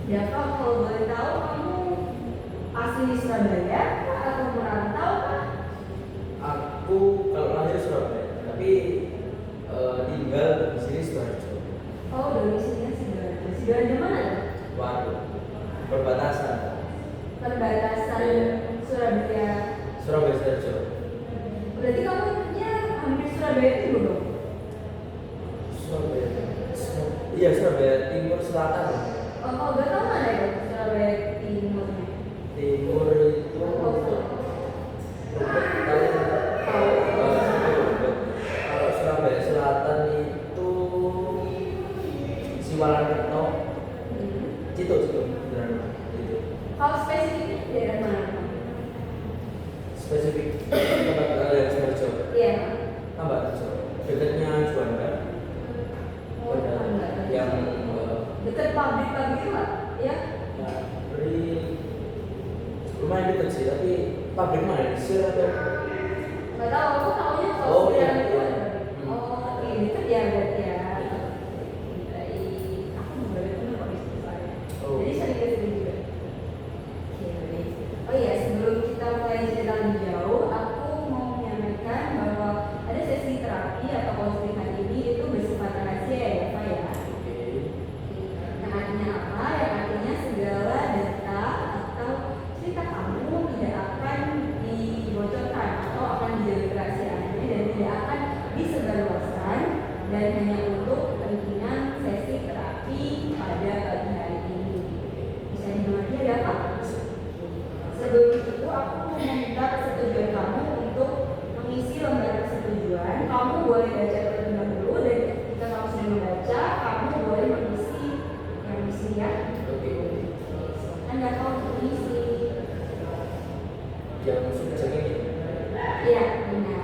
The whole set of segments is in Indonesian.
Ya kalau boleh tahu kamu asli Surabaya atau merantau kah? Aku kalau lahir Surabaya, tapi tinggal di sini Sidoarjo. Oh, domisilinya Sidoarjo. Sidoarjo mana ya? Waduh, perbatasan. Perbatasan Iya. Surabaya. Surabaya Sidoarjo. Berarti kamu hidupnya hampir Surabaya Timur dong? Surabaya. Iya, Surabaya Timur Selatan. Oh, gak tahu mana ya Surabaya Timurnya? Timur itu kalau Surabaya Selatan itu Siwalan-Kerto, Cito, beneran itu. Kalau spesifik daerah mana? Spesifik tempat yang Sidoarjo. Iya. Ambarejo, dekatnya Juanda. Oh, enggak. Yang Dekat pabrik-pabrik itu nggak? Ya? beri lumayan dekat sih, tapi pabrik mana? Sir atau? Nggak tahu. Aku tahunya kalau Oh, Surabaya iya, itu iya. ada. Oh, oke, dekat ya berarti ya. Aku juga pernah kok di situ soalnya. Oh. Jadi sering ke situ juga. Oke, baik. Oh iya, sebelum kita mulai cerita lebih jauh, aku mau menyampaikan bahwa ada sesi terapi atau konseling hari ini itu bersifat rahasia ya, Pak ya. Yang artinya apa? Yang artinya segala data atau cerita kamu tidak akan dibocorkan atau akan dijaga kerahasiaannya dan tidak akan disebarluaskan dan hanya untuk kepentingan sesi terapi pada pagi hari ini. Bisa dimengerti ada apa? Sebelum itu aku mau meminta persetujuan kamu untuk mengisi lembar persetujuan. Kamu boleh baca terlebih dahulu dan jika kamu sudah membaca, kamu boleh mengisi yang di sini ya. Oke. Anda tahu untuk mengisi. Yang sudah jadi. Iya, benar.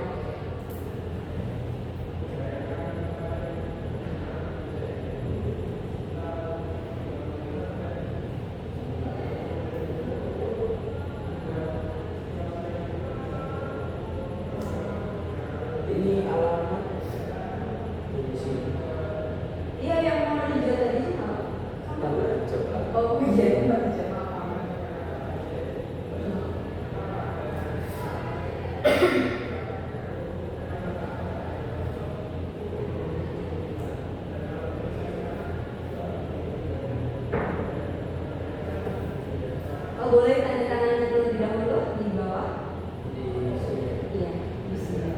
Ini alamat di sini. Iya, yang mau dijual tadi itu apa? Ambarejo. Oh, iya, Mbak. Oh, boleh tanda tangannya terlebih dahulu di bawah. Di sini. Iya, di sini.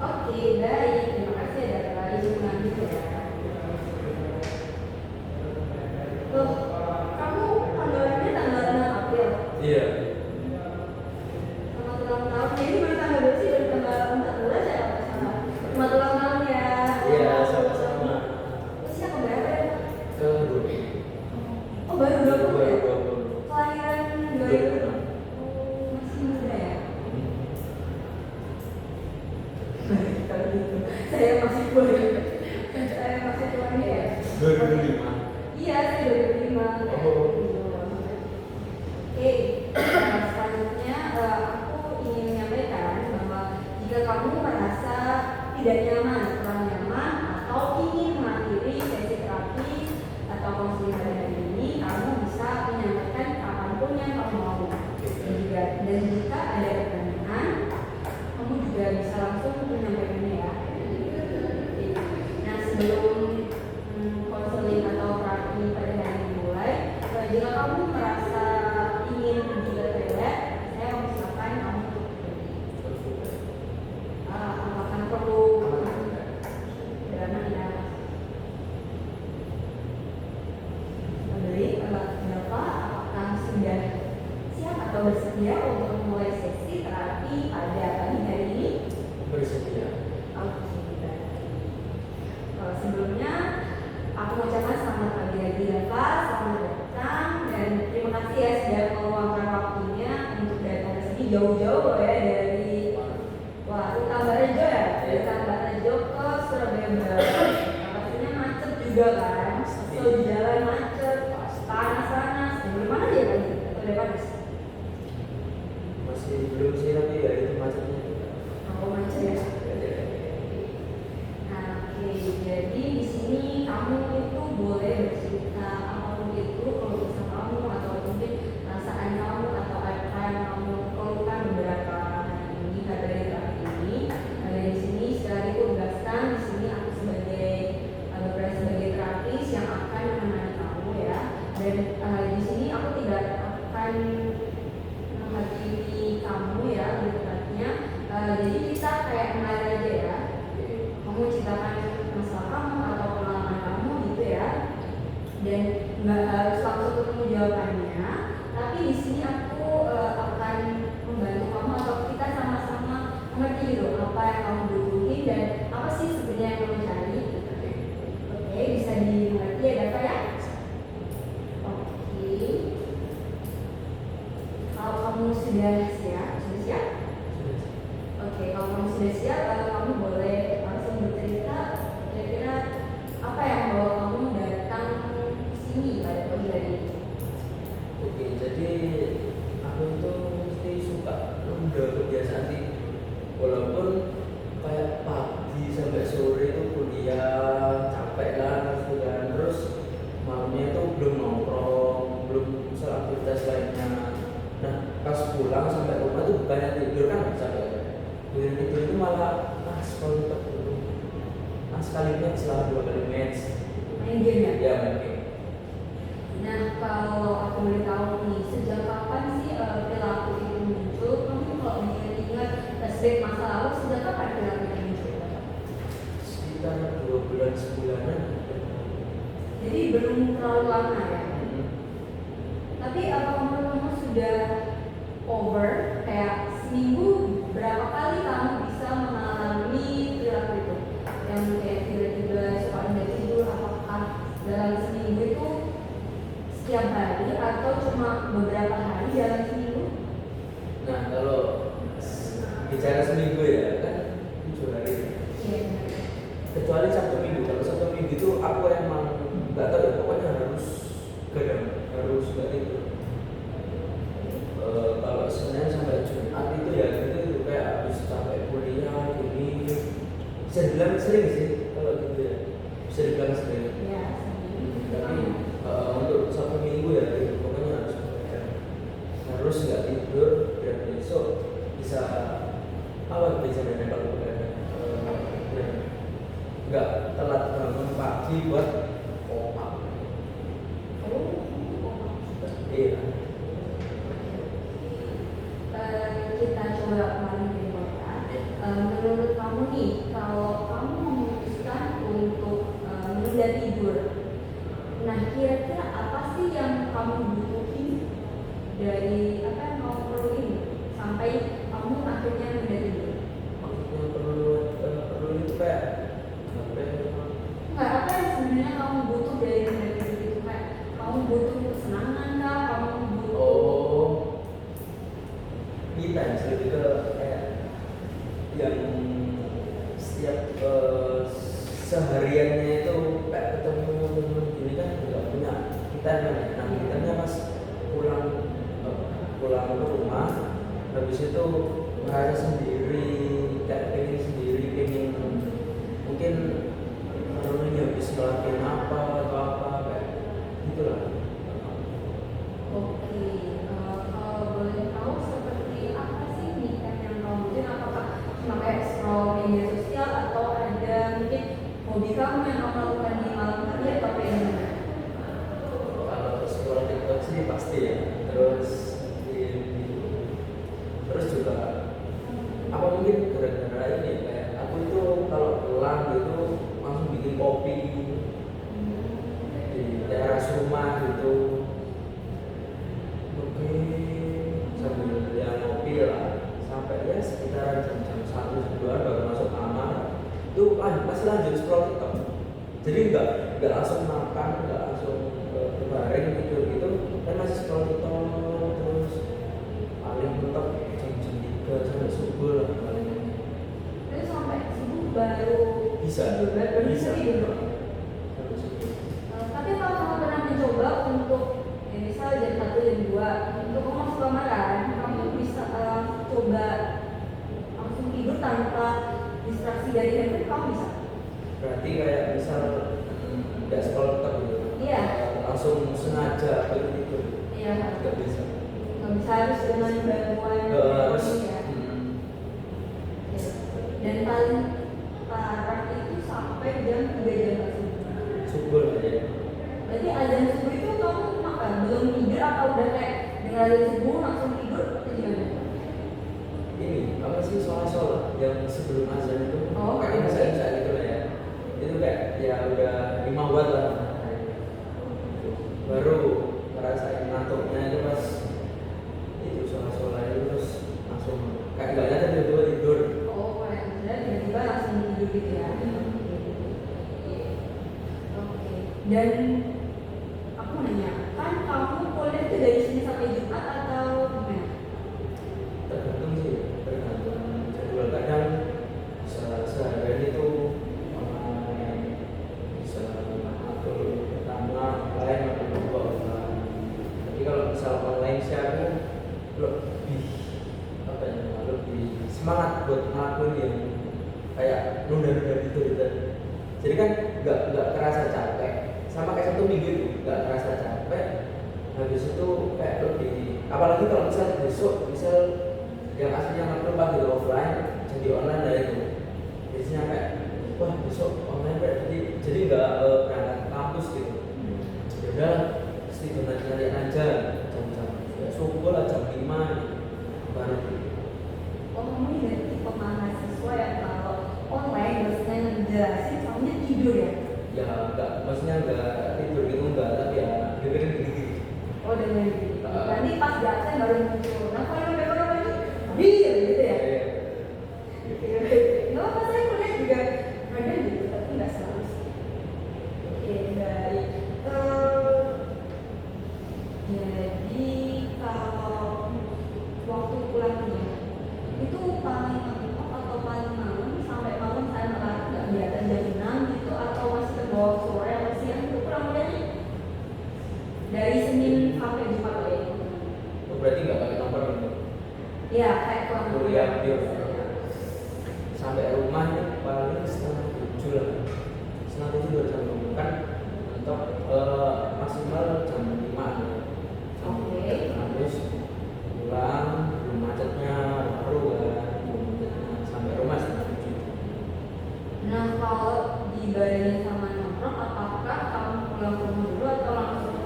Oke, baik. Terima kasih ya Kak. Izin mengambil ya. Loh, kamu tanggalannya tanggal 6 April. Iya. Selamat ulang tahun. Jadi baru tanggal berapa sih? Baru tanggal 14 ya? Apa salah? Selamat ulang tahun ya. Iya, sama-sama. Usia keberapa ya? Ke 20. Oh, baru 20 ya? 20. Kelahiran 2000. Oh, masih muda ya? Baik, kalau gitu. Saya masih tua. Saya masih tuanya ya? 2005. Iya, saya 2005. Oh. Oke, selanjutnya aku ingin menyampaikan bahwa jika kamu merasa tidak nyaman, kurang nyaman, atau ingin mengakhiri sesi terapi atau konseling pada hari ini, kamu bisa menyampaikan kapanpun yang kamu mau. Dan jika ada pertanyaan, kamu juga bisa langsung menyampaikannya ya. Nah, sebelum konseling atau terapi pada hari ini mulai, jika kamu merasa ingin pergi ke toilet, saya mengusahakan kamu untuk pergi. Apakah perlu berapa ya? Membeli berapa? Apakah sudah siap atau bersedia untuk memulai sesi terapi pada pagi hari ini? Bersedia. Oke, baik. Sebelumnya aku mengucapkan selamat pagi lagi ya Pak, selamat datang dan terima kasih ya sudah meluangkan waktunya untuk datang ke sini jauh-jauh loh ya dari Ambarejo ya, dari Ambarejo ke Surabaya Barat. Pastinya macet juga kan, so di jalan macet, panas-panas. Dari mana dia tadi? Atau dari Padang? Dan di sini aku tidak akan menghakimi kamu ya, lebih tepatnya. Jadi kita kayak mengalir aja ya. Kamu ceritakan masalah kamu atau pengalaman kamu gitu ya. Dan nggak harus langsung ketemu jawabannya. Tapi di sini aku akan membantu kamu atau kita sama-sama mengerti gitu apa yang kamu butuhin dan apa sih sebenarnya yang kamu cari. Oke, bisa dimengerti ya Dava ya? Oke. Kalau kamu sudah siap? Oke, kalau kamu sudah siap, kamu boleh langsung bercerita kira-kira apa yang membawa kamu datang ke sini pada pagi hari ini. Oke, jadi aku itu mesti suka udah kebiasaan sih, walaupun kayak pagi sampai sore itu kuliah capek kan gitu kan, terus malamnya itu belum nongkrong, belum aktivitas lainnya. Nah pas pulang sampai rumah tuh bukannya tidur kan capek, dengan tidur itu malah scroll TikTok dulu, sekali match lah, 2 kali match, Main game ya? ya main game. Nah, kalau aku boleh tahu nih, sejak kapan sih perilaku itu muncul? Kamu kalau ingat flashback masa lalu, sejak kapan perilaku itu muncul? Sekitar 2 bulan sebulanan. Jadi belum terlalu lama ya? Tapi apa menurut kamu sudah over? Kayak seminggu berapa kali kamu bisa mengalami perilaku itu? Yang kayak tiba-tiba suka nggak tidur, apakah dalam seminggu itu setiap hari atau cuma beberapa hari dalam seminggu? Nah kalau bicara seminggu ya kan 7 hari. Iya. Kecuali Sabtu Minggu. Kalau Sabtu Minggu itu aku emang nggak tahu ya, pokoknya harus gadang, harus nggak tidur. Kalau Senin sampai Jumat itu ya gitu kayak habis capek kuliah ini, bisa dibilang sering sih kalau gitu ya, bisa dibilang sering. Iya. Tapi untuk Sabtu Minggu ya gitu, pokoknya harus gadang, harus nggak tidur biar besok bisa awal biasanya kalau begadang, nggak telat bangun pagi buat kopak. Iya. Kita coba kembali ke kota. Menurut kamu nih, kalau kamu memutuskan untuk menunda tidur, nah kira-kira apa sih yang kamu butuhin dari apa yang kamu perluin sampai kamu akhirnya menunda tidur? Maksudnya perlu itu kayak apa ya? Enggak, apa yang sebenarnya kamu butuh dari menunda tidur itu? Kayak kamu butuh kesenangan kah? Kamu butuh Kita lebih ke kayak yang setiap sehariannya itu kayak ketemu teman-teman gini kan nggak punya kita kan ya. Nah kitanya pas pulang ke rumah, habis itu merasa sendiri, kayak pengen sendiri, pengen mungkin ini habis ngelakuin apa atau apa kayak gitulah. Oke, kalau boleh tahu seperti apa sih nih yang kamu butuhin? Apakah cuma kayak scroll media sosial atau ada mungkin hobi kamu yang kamu lakukan di malam hari atau apa yang gimana? Kalau scroll TikTok sih pasti ya, terus juga apa mungkin gara-gara ini kayak aku itu kalau pulang gitu langsung bikin kopi di teras rumah gitu. Oke, sambil ya ngopi lah sampai ya sekitar jam 1-2 baru masuk kamar. Itu masih lanjut scroll TikTok. Jadi nggak langsung makan, nggak langsung berbaring tidur gitu, kan masih scroll TikTok terus paling mentok jam 3 sampai subuh lah paling. Itu sampai subuh baru Bisa tidur. sampai subuh. Tapi kalau kamu pernah mencoba untuk misal jam 1 jam 2 untuk kamu masuk kamar kan, kamu bisa coba langsung tidur tanpa distraksi dari handphone, kamu bisa? Berarti kayak misal nggak scroll TikTok gitu. Iya. Langsung sengaja pergi tidur. Iya. Nggak bisa. Nggak bisa, harus dengan bantuan Harus. kamu ya. Dan paling parah itu sampai jam 3 jam subuh. Subuh aja. Berarti azan subuh itu kamu tinggalin subuh langsung tidur atau gimana? Ini apa sih sholat yang sebelum azan itu? Oh, kayak oke. bisa gitu lah ya. Itu kayak ya udah 5 watt lah. Baru ngerasain ngantuknya itu pas itu sholat itu terus langsung kayak nggak nyadar tiba-tiba tidur. Oh, kayak misalnya tiba-tiba langsung tidur gitu ya. Oke. Dan aku mau nanya, kan kamu kuliah itu dari Senin sampai Jumat atau gimana? Tergantung sih, tergantung jadwal. Kadang seharian itu bisa atur pertama lain atau dua orang. Tapi kalau misal online sih aku lebih apa ya, lebih semangat buat ngelakuin yang kayak nunda-nunda gitu. Jadi kan nggak kerasa capek, sama kayak satu minggu itu nggak kerasa capek. Habis itu kayak lebih, apalagi kalau misal besok misal yang aslinya ngelakuin pagi offline jadi online lah itu. Biasanya kayak wah besok online jadi nggak berangkat kampus gitu. Ya udah pasti nyari aja jam-jam ya subuh lah jam 5 baru gitu. Oh, kamu ini dari tipe mahasiswa yang kalau online dosennya ngejelasin kamunya tidur ya? Ya enggak, maksudnya enggak tidur gitu enggak, tapi ya dengerin gini-gini. Oh, dengan gitu. Nanti pas di absen baru muncul. Nah, kalau yang paper apa itu? Bil gitu ya? Nggak apa, saya kuliah juga ada gitu, tapi nggak selalu sih. Oke, baik. Jadi kalau waktu pulangnya itu paling mentok atau paling malam sampai malam saya melarang nggak di atas jam 6 gitu atau masih terbawa sore atau siang itu kurang lebih dari Senin sampai Jumat ya? Oh, berarti enggak pakai nomor gitu. Ya, kayak kurang Kuliah dia sampai rumah itu paling setengah 7 lah. Setengah 7 baru sampai rumah kan mentok maksimal jam 5. Oke. Terus pulang belum macetnya baru kan belum macetnya sampai rumah setengah 7. Nah, kalau dibarengi sama nongkrong, apakah kamu pulang ke rumah dulu atau langsung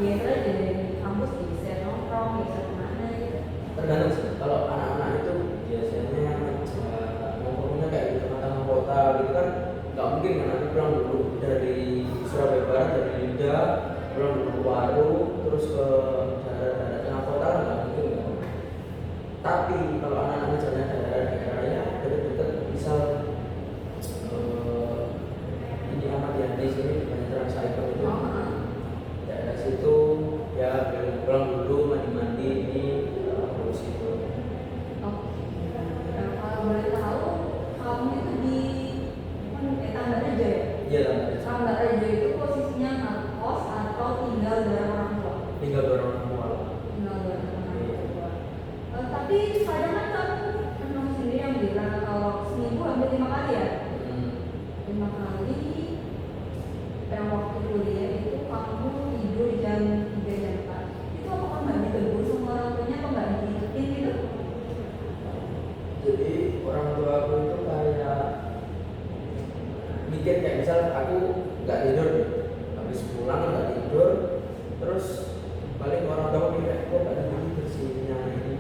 biasanya dari kampus bisa nongkrong, bisa kemana gitu? Tergantung sih. Kalau anak-anak itu biasanya nongkrongnya kayak di tengah-tengah kota gitu kan nggak mungkin kan aku pulang dulu dari Surabaya Barat dari Linda pulang dulu ke Waru terus ke daerah-daerah tengah kota kan nggak mungkin kan. Tapi kalau anak-anak jalan daerah-daerahnya dekat-dekat misal ini amat ya di sini banyak Trans-Icon itu daerah situ ya pulang dulu mandi-mandi ini terus itu. Oke. Nah, kalau boleh tahu, kamu itu di Tambak Rejo ya? Iya lah. Tambak Rejo itu posisinya ngekos atau tinggal bareng orang tua? Tinggal bareng orang tua. Tinggal bareng orang tua. Tapi kadang kan kamu sendiri yang bilang kalau seminggu hampir 5 kali ya? 5 kali yang waktu kuliah itu kamu tidur jam 3 jam 4. Itu apakah nggak ditegur sama orang tuanya atau nggak diingetin gitu? Jadi orang tua aku itu kayak mikir kayak misal aku nggak tidur nih, habis pulang nggak tidur, terus paling orang tua mikir kok nggak tidur bersihnya ini.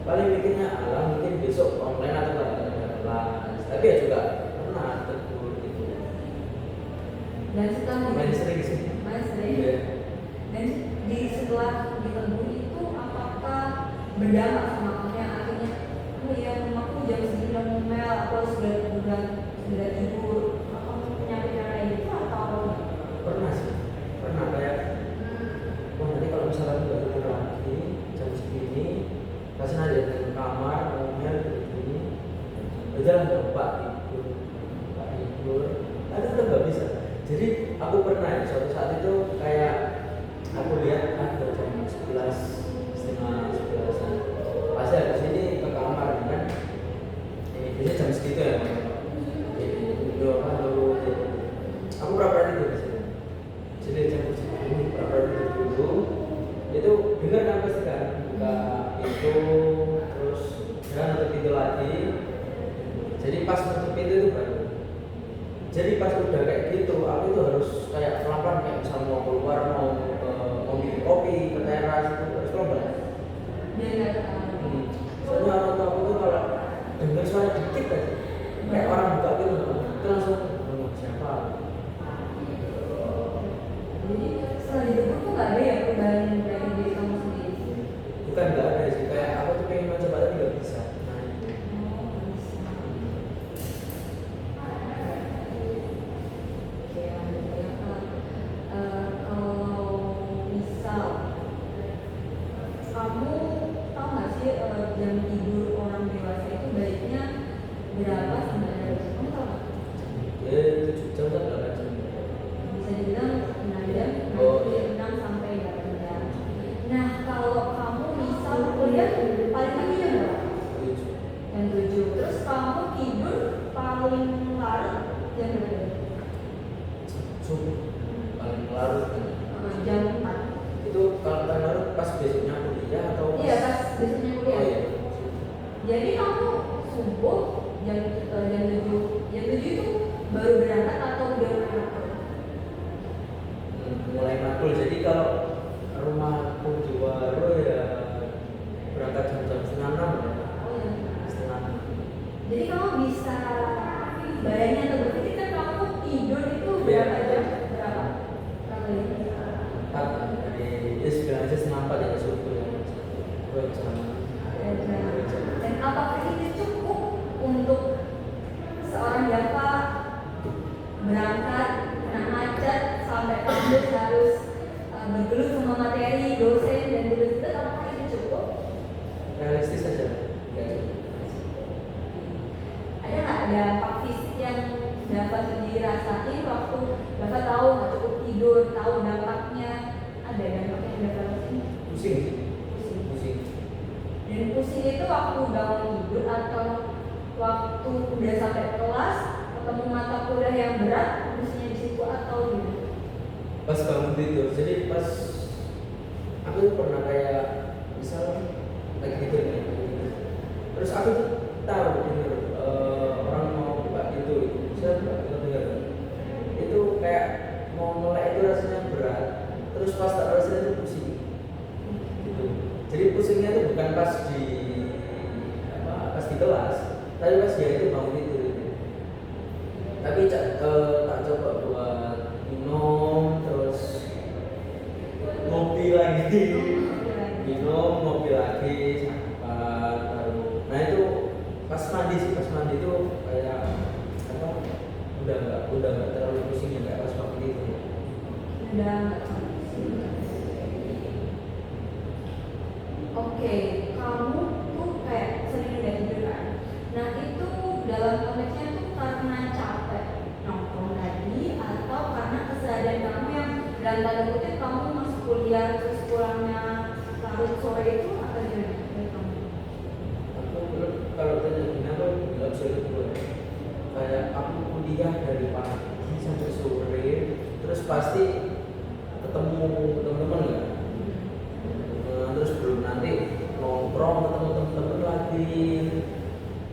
Paling mikirnya alah mungkin besok online atau nggak ada kelas. Tapi ya juga pernah tegur gitu. Dan setelah Main sering sih. Main sering. Iya. Dan setelah ditegur itu apakah berdampak sama kamu yang akhirnya oh ya aku jam segini udah ngomel aku harus sudah tidur kamu nyampe kayak gitu atau Pernah sih, pernah kayak wah nanti kalau misalnya aku nggak tidur lagi jam segini kasih aja ke kamar ngomel begini berjalan ke tempat tidur nggak tidur ada udah nggak bisa. Jadi aku pernah ya, suatu saat itu kayak aku lihat ada jam 11 setengah 11an pasti habis ini ke kamar kan ini biasanya jam segitu ya aku pura-pura tidur di sini. Jadi jam segini pura-pura tidur dulu. Itu dengar kan pasti kan buka pintu terus dan nutup pintu lagi. Jadi pas nutup pintu itu baru. Jadi pas udah kayak gitu, aku itu harus kayak pelan-pelan kayak misal mau keluar mau bikin kopi ke teras itu harus nggak ada ya perubahan dari diri kamu sendiri? Bukan nggak ada sih, kayak aku tuh pengen mencoba tapi nggak bisa. Nah, Oh, bisa. Oke, lanjut ya Kak. Kalau misal kamu tahu nggak sih jam tidur orang dewasa itu baiknya berapa sampai berapa? Kamu tahu nggak? ya 7 jam kan 8 jam. Bisa dibilang 6 jam, Oh, nanti iya. 6 sampai 8 jam. Nah, kalau kamu misal kuliah paling tinggi jam berapa? 7. Jam 7. Terus kamu tidur paling larut jam berapa? Subuh paling larut kan. Jam 4. Itu kalau paling larut pas besoknya kuliah atau pas? Iya, pas besoknya Oh kuliah. iya. Jadi kamu subuh jam 7. Jam 7 itu baru berangkat atau udah berangkat? Mulai makul. Jadi kalau rumahku di Waro ya berangkat jam setengah 6 ya. Oh iya. Setengah 6. Jadi kamu bisa bayangin atau berpikir kan kamu tidur itu berapa jam? Berapa? Berapa jam? 4 dari sekarang aja setengah 4 ya subuh ya. 2 jam. Dan apakah itu cukup untuk seorang Java berangkat kena macet sampai kampus harus bergelut sama materi dosen dan begitu, apakah itu cukup? Realistis aja. Ya. Ada nggak dampak fisik yang dapat dirasain waktu Bapak tahu nggak cukup tidur, tahu dampaknya? Ada dampak yang dapat rasain? Pusing. Pusing. Pusing. Dan pusing itu waktu bangun tidur atau waktu udah sampai kelas ketemu mata kuliah yang berat, pusingnya di situ atau gimana? Pas bangun tidur. Jadi pas aku tuh pernah kayak misal lagi tidur nih, lagi tidur. Terus aku tuh tahu bener orang mau buka pintu itu. Saya dengar itu kayak mau melek itu rasanya berat. Terus pas tak rasanya itu pusing. Gitu. Jadi pusingnya itu bukan pas di pas di kelas, tapi pas dia itu bangun tidur itu. Tapi tak coba buat minum terus ngopi lagi, minum ngopi lagi baru. Nah itu pas mandi sih, pas mandi itu kayak apa? Udah nggak terlalu pusing ya kayak pas waktu itu. Udah nggak pusing. Oke, kamu tuh kayak sering udah tidur kan? Nah itu dalam konteksnya tuh karena capek nongkrong tadi atau karena keseharian kamu yang dalam tanda kutip kamu masuk kuliah terus pulangnya larut sore itu atau gimana? Dari kamu? Aku kalau tanya gini aku nggak bisa itu kayak aku kuliah dari pagi sampai sore terus pasti ketemu teman-teman nggak. Terus belum nanti nongkrong ketemu teman-teman lagi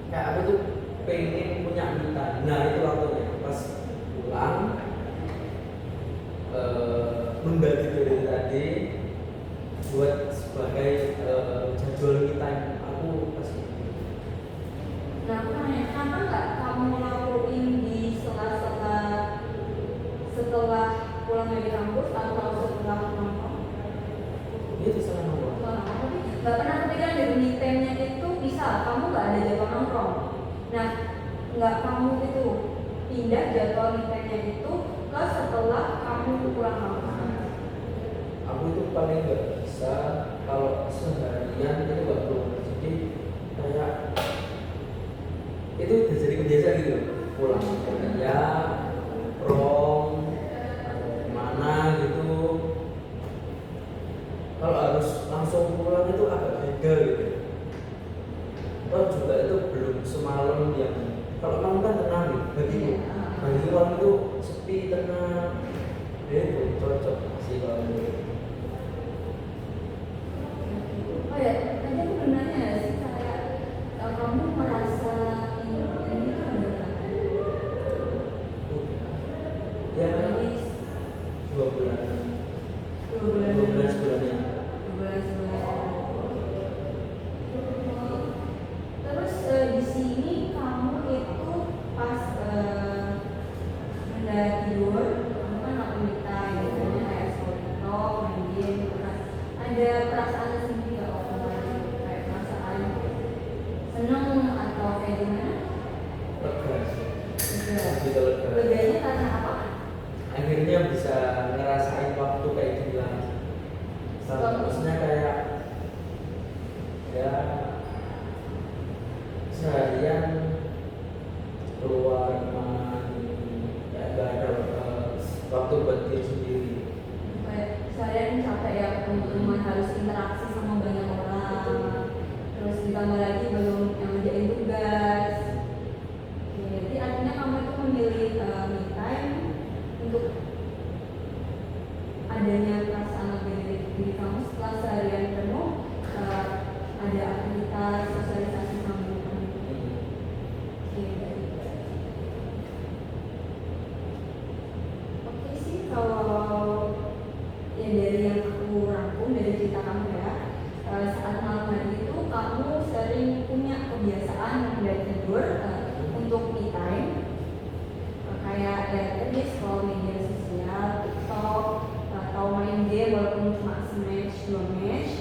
kayak aku tuh pengen punya kita. Nah itu waktunya pas pulang nunda tidur dari tadi buat sebagai jadwal kita aku pas itu. Nah aku nanya, kenapa nggak kamu lakuin di sela-sela setelah pulang dari kampus atau setelah nongkrong? Itu salah nomor. Nggak pernah kepikiran dari me time-nya itu bisa kamu nggak ada jadwal nongkrong. Nah, nggak kamu itu pindah jadwal me time-nya itu ke setelah kamu pulang kampus. Aku itu paling nggak bisa kalau seharian itu nggak keluar. Jadi kayak itu udah jadi kebiasaan gitu loh. Pulang kerja, nongkrong, mana gitu. Kalau harus langsung pulang itu agak beda gitu. Toh juga itu belum semalam yang kalau malam kan tenang nih bagiku. Bagi malam itu sepi tenang. Itu cocok sih kalau menurut. Oh ya, tadi aku belum nanya ya sih kayak kamu merasa ini udah Ya berapa? 2 bulan. 2 bulan. 2 bulan sebulannya. 12 bulan. Terus di sini kamu itu pas udah tidur, kamu kan lakuin kita biasanya kayak scroll TikTok, main game ada perasaan sendiri nggak waktu lagi kayak perasaan seneng atau kayak gimana? lega sih. Lega. Gitu lega. Leganya karena apa? Akhirnya bisa ngerasain waktu kayak gini lagi. Maksudnya kayak ya seharian keluar main, kayak gak ada waktu buat diri sendiri. Kayak seharian capek ya teman-teman, harus interaksi sama banyak orang, terus ditambah lagi belum yang ngerjain tugas. Oke, jadi artinya kamu itu memilih me time untuk adanya perasaan lebih dari diri kamu setelah seharian penuh ada aktivitas sosialisasi sama teman. Oke, baik. Oke sih, kalau ya dari yang aku rangkum dari cerita kamu ya, saat malam hari itu kamu sering punya kebiasaan menghindari tidur untuk me time, kayak ya tadi scroll media sosial, TikTok, atau main game walaupun cuma smash, dua match,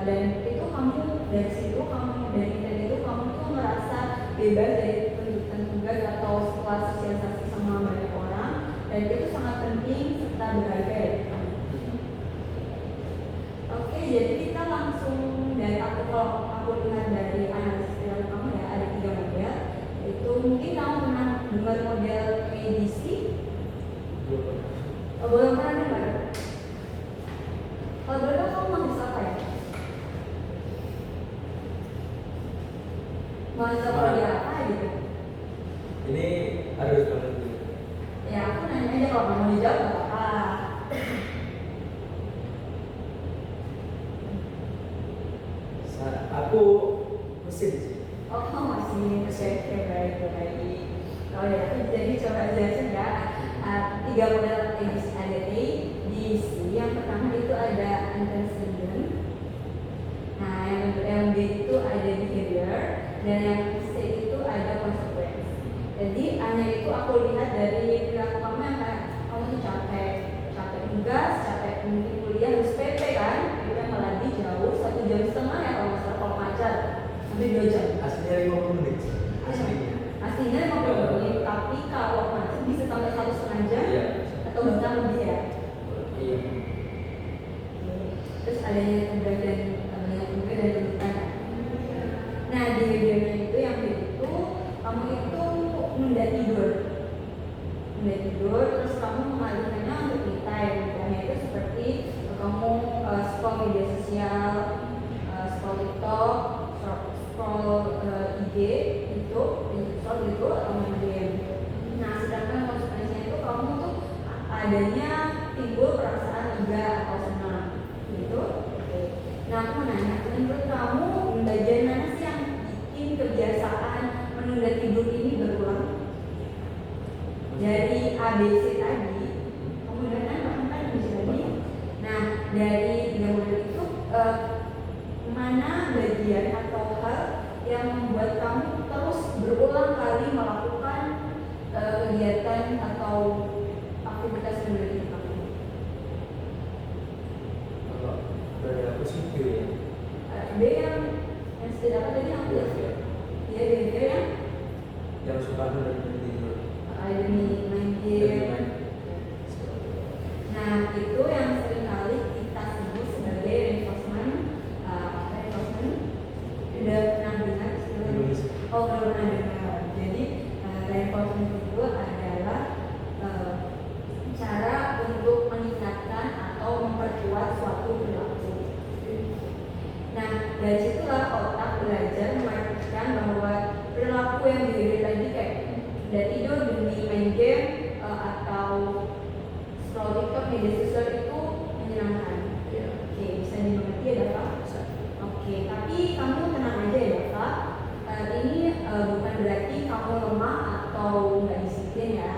dan itu kamu dari situ dari itu kamu tuh merasa bebas dari tuntutan tugas atau setelah sosialisasi sama banyak orang, dan itu sangat penting serta berharga ya. Oke, jadi kita langsung dari kalau aku lihat dari analisis perilaku kamu ya, ada 3 model. Itu mungkin kamu pernah dengar model ADC? Belum pernah dengar? Kalau boleh tahu kamu mau apa ya? Mau model apa gitu? Ini harus banget dulu. Ya aku nanya aja, kalau kamu mau dijawab nggak apa-apa. Aku mesin sih. Oh masih oke, baik. Kalau ya aku jadi coba jelasin ya. 3 model ADC ada A, B, C. Yang pertama itu ada antecedent. Nah yang B itu ada behavior, dan yang C itu ada consequence. Jadi hanya itu aku lihat dari perilaku kamu yang kayak kamu tuh capek tugas, capek mungkin kuliah harus PP kan, PP apalagi jauh 1,5 jam ya kalau nggak salah, kalau macet sampai 2 jam. Aslinya 50 menit. Aslinya 50 menit, tapi kalau macet bisa sampai 1,5 jam Iya. atau bahkan lebih ya. Iya. Terus adanya keberadaan banyak juga dan tuntutan. Nah di videonya itu yang itu kamu itu menunda tidur, terus kamu mengalihkannya untuk me time. Misalnya itu seperti kamu scroll media sosial, scroll TikTok, scroll IG itu, scroll itu atau main game. Nah sedangkan konsekuensinya itu kamu tuh adanya timbul perasaan lega atau senang gitu. Oke. Nah aku mau nanya, menurut kamu bagian mana sih yang bikin kebiasaan menunda tidur ini berulang? Dari ABC tadi, kemudian kan ABC tadi. Nah dari 3 model itu mana bagian atau hal yang membuat kamu terus berulang kali melakukan kegiatan atau aktivitas menunda tidur kamu? Kalau dari aku sih B ya. B yang sederhana tadi aku ya. Iya B yang suka menunda tidur. Demi main game. Nah itu yang sering kali kita sebut sebagai reinforcement. Udah pernah dengar istilahnya? Oh belum pernah dengar. Jadi reinforcement itu adalah cara untuk meningkatkan atau memperkuat suatu perilaku. Nah dari situlah otak belajar memastikan bahwa perilaku yang diri tadi kayak udah tidur demi main game atau scroll TikTok media sosial itu menyenangkan. Oke, bisa dimengerti ya Pak? Oke, tapi kamu tenang aja ya Pak. Ini bukan berarti kamu lemah atau nggak disiplin ya.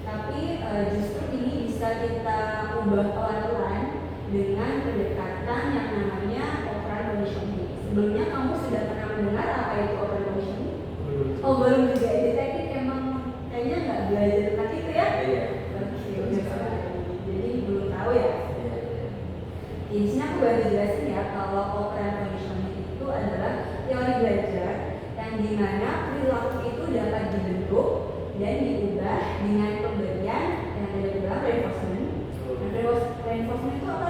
Tapi justru ini bisa kita ubah pelan-pelan dengan pendekatan yang namanya operant conditioning. Sebelumnya kamu sudah pernah mendengar apa itu operant conditioning? Oh belum juga, detektif emang kayaknya nggak belajar tentang itu ya? Iya. Oke, jadi belum tahu ya. Di sini aku bantu jelasin ya, kalau operant conditioning itu adalah teori belajar yang dimana perilaku itu dapat dibentuk dan diubah dengan pemberian yang tadi bilang reinforcement. Nah, reinforcement itu apa